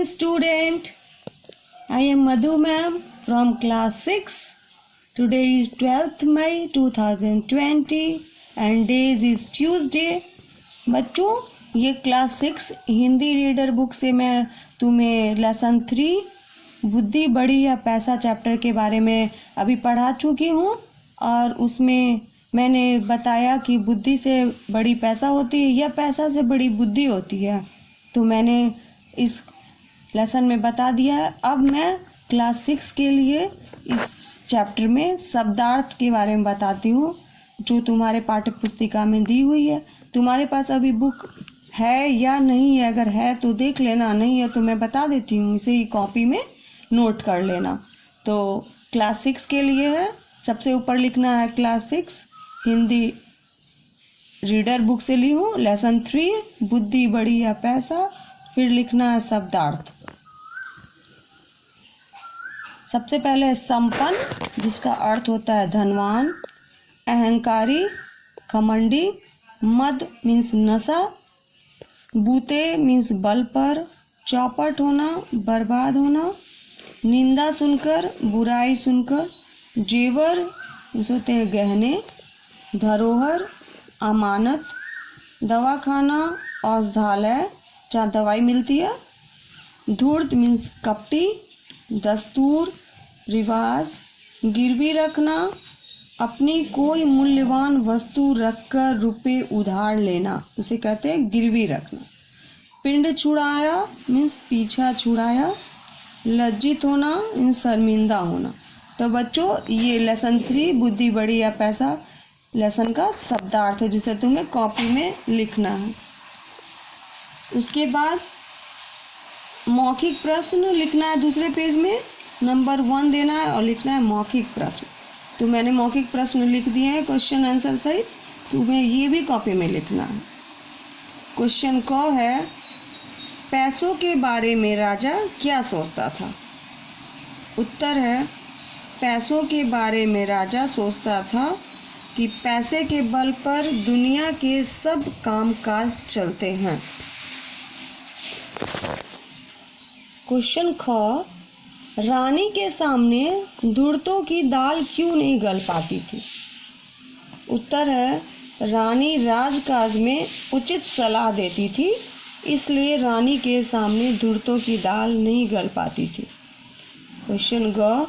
morning, student. I am Madhu ma'am from class 6. Today is 12th May 2020 and days is Tuesday. बच्चों, ये class 6 Hindi reader book से मैं तुम्हें lesson 3 बुद्धि बड़ी या पैसा चैप्टर के बारे में अभी पढ़ा चुकी हूँ और उसमें मैंने बताया कि बुद्धि से बड़ी पैसा होती है या पैसा से बड़ी बुद्धि होती है। तो मैंने इस लेसन में बता दिया है। अब मैं क्लास 6 के लिए इस चैप्टर में शब्दार्थ के बारे में बताती हूँ जो तुम्हारे पाठ्य पुस्तिका में दी हुई है। तुम्हारे पास अभी बुक है या नहीं है? अगर है तो देख लेना, नहीं है तो मैं बता देती हूँ, इसे ही कॉपी में नोट कर लेना। तो क्लास 6 के लिए है, सबसे ऊपर लिखना है क्लास 6 हिंदी रीडर बुक से ली हूँ लेसन 3 बुद्धि बड़ी या पैसा। फिर लिखना है शब्दार्थ। सबसे पहले संपन्न, जिसका अर्थ होता है धनवान, अहंकारी, घमंडी, मद मीन्स नशा, बूते मीन्स बल पर, चौपट होना, बर्बाद होना, निंदा सुनकर, बुराई सुनकर, जेवर होते हैं गहने, धरोहर, अमानत, दवाखाना, औषधालय जहाँ दवाई मिलती है, धूर्त मीन्स कपटी, दस्तूर रिवाज, गिरवी रखना, अपनी कोई मूल्यवान वस्तु रखकर रुपए उधार लेना, उसे कहते हैं गिरवी रखना, पिंड छुड़ाया मीन्स पीछा छुड़ाया, लज्जित होना मीन्स शर्मिंदा होना। तो बच्चों, ये लेसन 3 बुद्धि बड़ी या पैसा लेसन का शब्दार्थ है जिसे तुम्हें कॉपी में लिखना है। उसके बाद मौखिक प्रश्न लिखना है दूसरे पेज में, नंबर 1 देना है और लिखना है मौखिक प्रश्न। तो मैंने मौखिक प्रश्न लिख दिए हैं क्वेश्चन आंसर सहित, तुम्हें ये भी कॉपी में लिखना है। क्वेश्चन क है, पैसों के बारे में राजा क्या सोचता था? उत्तर है, पैसों के बारे में राजा सोचता था कि पैसे के बल पर दुनिया के सब कामकाज चलते हैं। क्वेश्चन ख, रानी के सामने धूर्तों की दाल क्यों नहीं गल पाती थी? उत्तर है, रानी राजकाज में उचित सलाह देती थी, इसलिए रानी के सामने धूर्तों की दाल नहीं गल पाती थी। क्वेश्चन ग,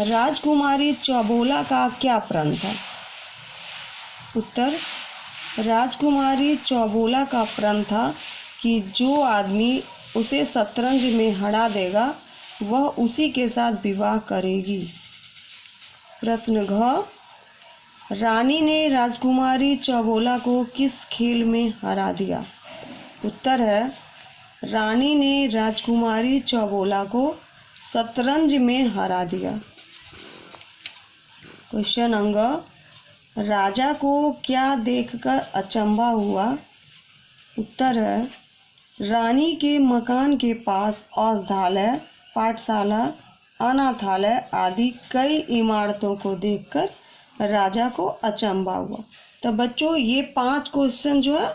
राजकुमारी चौबोला का क्या प्रण था? उत्तर, राजकुमारी चौबोला का प्रण था कि जो आदमी उसे शतरंज में हरा देगा वह उसी के साथ विवाह करेगी। प्रश्न घ, रानी ने राजकुमारी चौबोला को किस खेल में हरा दिया? उत्तर है, रानी ने राजकुमारी चौबोला को शतरंज में हरा दिया। क्वेश्चन अंग, राजा को क्या देखकर अचंभा हुआ? उत्तर है, रानी के मकान के पास औषधालय, पाठशाला, अनाथालय आदि कई इमारतों को देखकर राजा को अचंभा हुआ। तो बच्चों, ये 5 क्वेश्चन जो है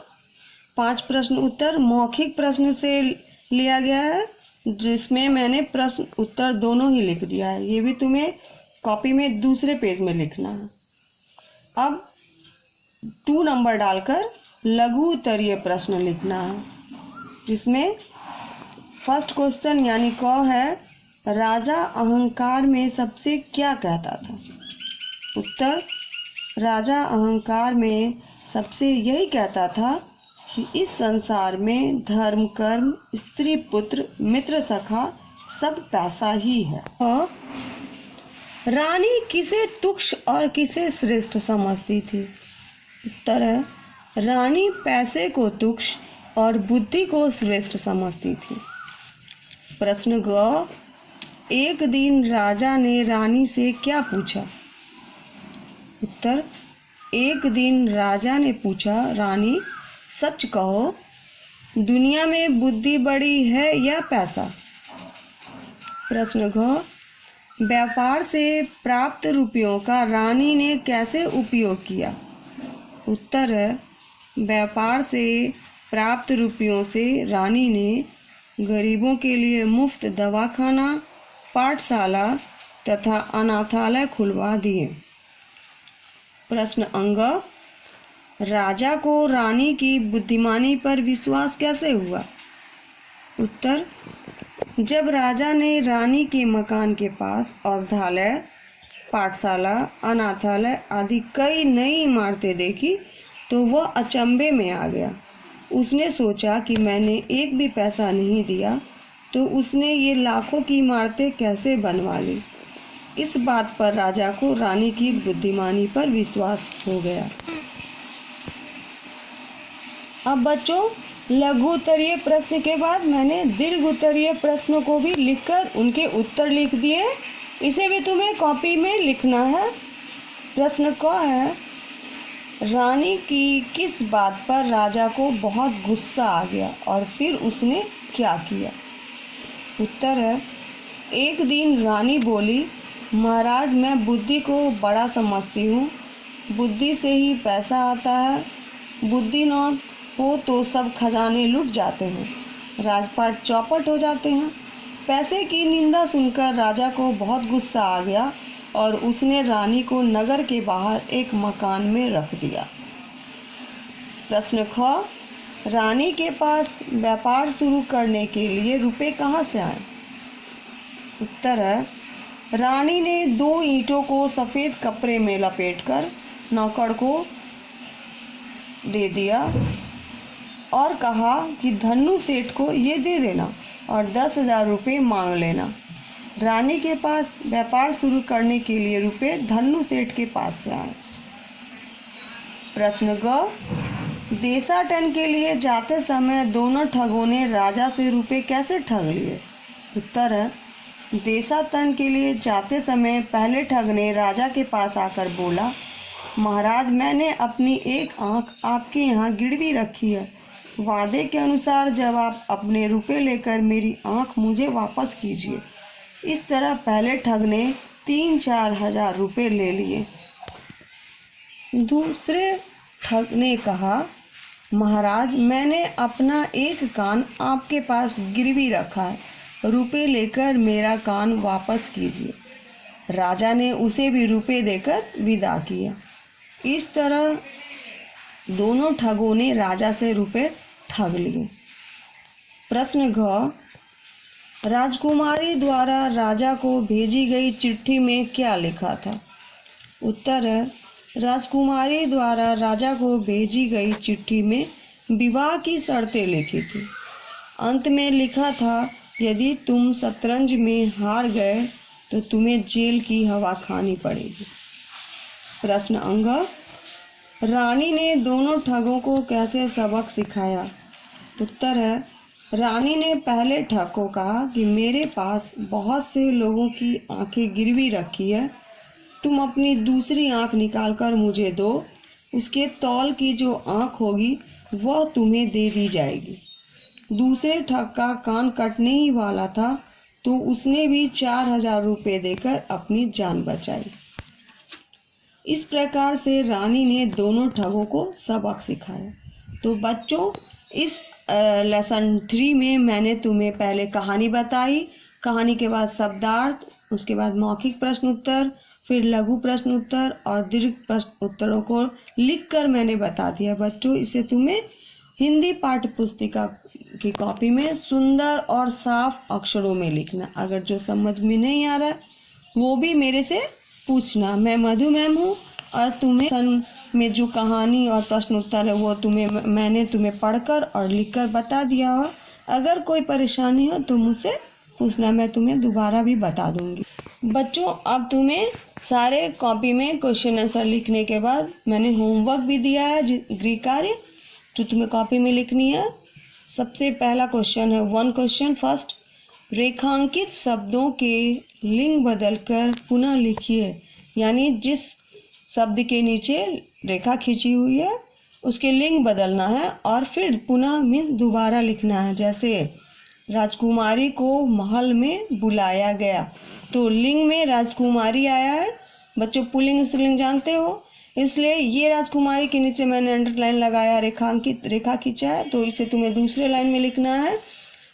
5 प्रश्न उत्तर मौखिक प्रश्न से लिया गया है, जिसमें मैंने प्रश्न उत्तर दोनों ही लिख दिया है। ये भी तुम्हें कॉपी में दूसरे पेज में लिखना है। अब 2 नंबर डालकर लघु उत्तरीय प्रश्न लिखना है, जिसमें फर्स्ट क्वेश्चन यानी क है, राजा अहंकार में सबसे क्या कहता था? उत्तर, राजा अहंकार में सबसे यही कहता था कि इस संसार में धर्म, कर्म, स्त्री, पुत्र, मित्र, सखा सब पैसा ही है। रानी किसे तुच्छ और किसे श्रेष्ठ समझती थी? उत्तर है, रानी पैसे को तुच्छ और बुद्धि को श्रेष्ठ समझती थी। प्रश्न ग, एक दिन राजा ने रानी से क्या पूछा? उत्तर, एक दिन राजा ने पूछा, रानी सच कहो, दुनिया में बुद्धि बड़ी है या पैसा? प्रश्न घ, व्यापार से प्राप्त रुपयों का रानी ने कैसे उपयोग किया? उत्तर है, व्यापार से प्राप्त रुपयों से रानी ने गरीबों के लिए मुफ्त दवाखाना, पाठशाला तथा अनाथालय खुलवा दिए। प्रश्न अंग, राजा को रानी की बुद्धिमानी पर विश्वास कैसे हुआ? उत्तर, जब राजा ने रानी के मकान के पास औषधालय, पाठशाला, अनाथालय आदि कई नई इमारतें देखी तो वह अचंभे में आ गया। उसने सोचा कि मैंने एक भी पैसा नहीं दिया तो उसने ये लाखों की इमारतें कैसे बनवा ली। इस बात पर राजा को रानी की बुद्धिमानी पर विश्वास हो गया। अब बच्चों, लघु उत्तरीय प्रश्न के बाद मैंने दीर्घ उत्तरीय प्रश्नों को भी लिखकर उनके उत्तर लिख दिए। इसे भी तुम्हें कॉपी में लिखना है। प्रश्न क है, रानी की किस बात पर राजा को बहुत गुस्सा आ गया और फिर उसने क्या किया? उत्तर है, एक दिन रानी बोली, महाराज मैं बुद्धि को बड़ा समझती हूँ, बुद्धि से ही पैसा आता है, बुद्धि न हो तो सब खजाने लुट जाते हैं, राजपाट चौपट हो जाते हैं। पैसे की निंदा सुनकर राजा को बहुत गुस्सा आ गया और उसने रानी को नगर के बाहर एक मकान में रख दिया। प्रश्न ख, रानी के पास व्यापार शुरू करने के लिए रुपए कहाँ से आए? उत्तर है, रानी ने 2 ईंटों को सफ़ेद कपड़े में लपेटकर नौकर को दे दिया और कहा कि धन्नू सेठ को ये दे देना और 10,000 रुपये मांग लेना। रानी के पास व्यापार शुरू करने के लिए रुपए धन्नू सेठ के पास से आए। प्रश्न ग, देशाटन के लिए जाते समय दोनों ठगों ने राजा से रुपए कैसे ठग लिए? उत्तर है, देशाटन के लिए जाते समय पहले ठग ने राजा के पास आकर बोला, महाराज मैंने अपनी एक आंख आपके यहाँ गिरवी रखी है, वादे के अनुसार जब आप अपने रुपए लेकर मेरी आंख मुझे वापस कीजिए। इस तरह पहले ठग ने 3-4 हजार रुपये ले लिए। दूसरे ठग ने कहा, महाराज मैंने अपना एक कान आपके पास गिरवी रखा है, रुपए लेकर मेरा कान वापस कीजिए। राजा ने उसे भी रुपए देकर विदा किया। इस तरह दोनों ठगों ने राजा से रुपए ठग लिए। प्रश्न घ, राजकुमारी द्वारा राजा को भेजी गई चिट्ठी में क्या लिखा था? उत्तर है, राजकुमारी द्वारा राजा को भेजी गई चिट्ठी में विवाह की शर्तें लिखी थी। अंत में लिखा था, यदि तुम शतरंज में हार गए तो तुम्हें जेल की हवा खानी पड़ेगी। प्रश्न अंग, रानी ने दोनों ठगों को कैसे सबक सिखाया? उत्तर है, रानी ने पहले ठग को कहा कि मेरे पास बहुत से लोगों की आंखें गिरवी रखी है, तुम अपनी दूसरी आंख निकालकर मुझे दो, उसके तौल की जो आंख होगी वह तुम्हें दे दी जाएगी। दूसरे ठग का कान कटने ही वाला था तो उसने भी 4,000 रुपये देकर अपनी जान बचाई। इस प्रकार से रानी ने दोनों ठगों को सबक सिखाया। तो बच्चों, इस लेसन 3 में मैंने तुम्हें पहले कहानी बताई, कहानी के बाद शब्दार्थ, उसके बाद मौखिक प्रश्न उत्तर, फिर लघु प्रश्न उत्तर और दीर्घ प्रश्न उत्तरों को लिखकर मैंने बता दिया। बच्चों, इसे तुम्हें हिंदी पाठ्य पुस्तिका की कॉपी में सुंदर और साफ अक्षरों में लिखना। अगर जो समझ में नहीं आ रहा है वो भी मेरे से पूछना। मैं मधु मैम हूँ और तुम्हें सन में जो कहानी और प्रश्न उत्तर है वो मैंने तुम्हें पढ़कर और लिखकर बता दिया हो। अगर कोई परेशानी हो तो मुझसे पूछना, मैं तुम्हें दोबारा भी बता दूंगी। बच्चों, अब तुम्हें सारे कॉपी में क्वेश्चन आंसर लिखने के बाद मैंने होमवर्क भी दिया है, गृह कार्य जो तुम्हें कॉपी में लिखनी है। सबसे पहला क्वेश्चन है 1 क्वेश्चन फर्स्ट, रेखांकित शब्दों के लिंग बदलकर पुनः लिखिए। यानी जिस शब्द के नीचे रेखा खींची हुई है उसके लिंग बदलना है और फिर पुनः मीन्स दोबारा लिखना है। जैसे राजकुमारी को महल में बुलाया गया, तो लिंग में राजकुमारी आया है। बच्चों, पुल्लिंग स्त्रीलिंग जानते हो, इसलिए ये राजकुमारी के नीचे मैंने अंडरलाइन लगाया, रेखा खींचा है, तो इसे तुम्हें दूसरे लाइन में लिखना है।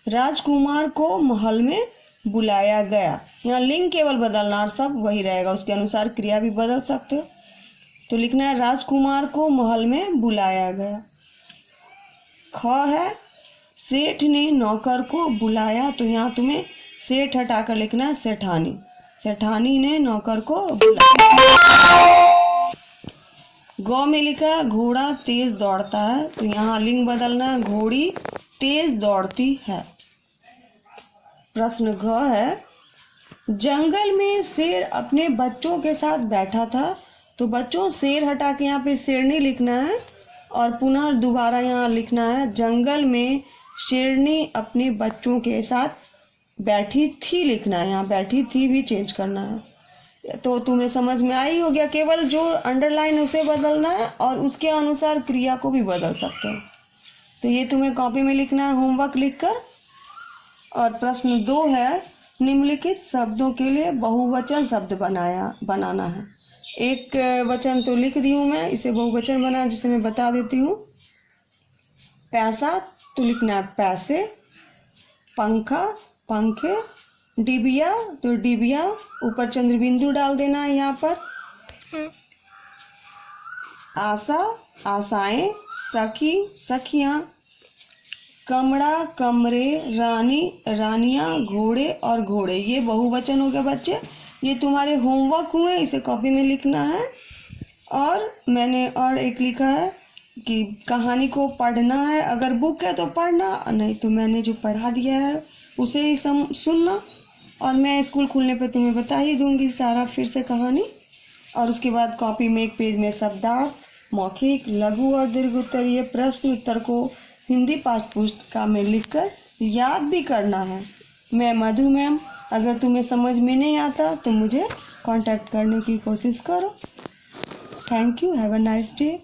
राजकुमार को महल में बुलाया गया। यहाँ लिंग केवल बदलना और सब वही रहेगा, उसके अनुसार क्रिया भी बदल सकते हो। तो लिखना है राजकुमार को महल में बुलाया गया। ख है सेठ ने नौकर को बुलाया, तो यहाँ तुम्हें सेठ हटाकर लिखना है सेठानी। सेठानी ने नौकर को बुलाया। गौ में लिखा है घोड़ा तेज दौड़ता है, तो यहाँ लिंग बदलना है घोड़ी तेज दौड़ती है। प्रश्न घ है जंगल में शेर अपने बच्चों के साथ बैठा था, तो बच्चों शेर हटा के यहाँ पे शेरनी लिखना है और पुनः दोबारा यहाँ लिखना है जंगल में शेरनी अपने बच्चों के साथ बैठी थी लिखना है, यहाँ बैठी थी भी चेंज करना है। तो तुम्हें समझ में आई हो गया, केवल जो अंडरलाइन उसे बदलना है और उसके अनुसार क्रिया को भी बदल सकते हो। तो ये तुम्हें कॉपी में लिखना है होमवर्क लिखकर। और प्रश्न 2 है निम्नलिखित शब्दों के लिए बहुवचन शब्द बनाना है। एक वचन तो लिख दी हूँ मैं, इसे बहुवचन बना जिसे मैं बता देती हूँ। पैसा तो लिखना है पैसे, पंखा पंखे, डिबिया तो डिबिया, ऊपर चंद्र बिंदु डाल देना है यहाँ पर। आशा आशाएं, सखी सखियां, कमरा कमरे, रानी रानियां, घोड़े और घोड़े, ये बहुवचन हो गया बच्चे। ये तुम्हारे होमवर्क हुए, इसे कॉपी में लिखना है। और मैंने और एक लिखा है कि कहानी को पढ़ना है, अगर बुक है तो पढ़ना, नहीं तो मैंने जो पढ़ा दिया है उसे ही सुनना। और मैं स्कूल खुलने पे तुम्हें बता ही दूंगी सारा फिर से कहानी। और उसके बाद कॉपी में एक पेज में शब्दार्थ, मौखिक, लघु और दीर्घ उत्तरीय प्रश्न उत्तर को हिंदी पाठ्य पुस्तिका में लिखकर याद भी करना है। मैं मधु मैम, अगर तुम्हें समझ में नहीं आता तो मुझे कांटेक्ट करने की कोशिश करो। Thank you, have a nice day.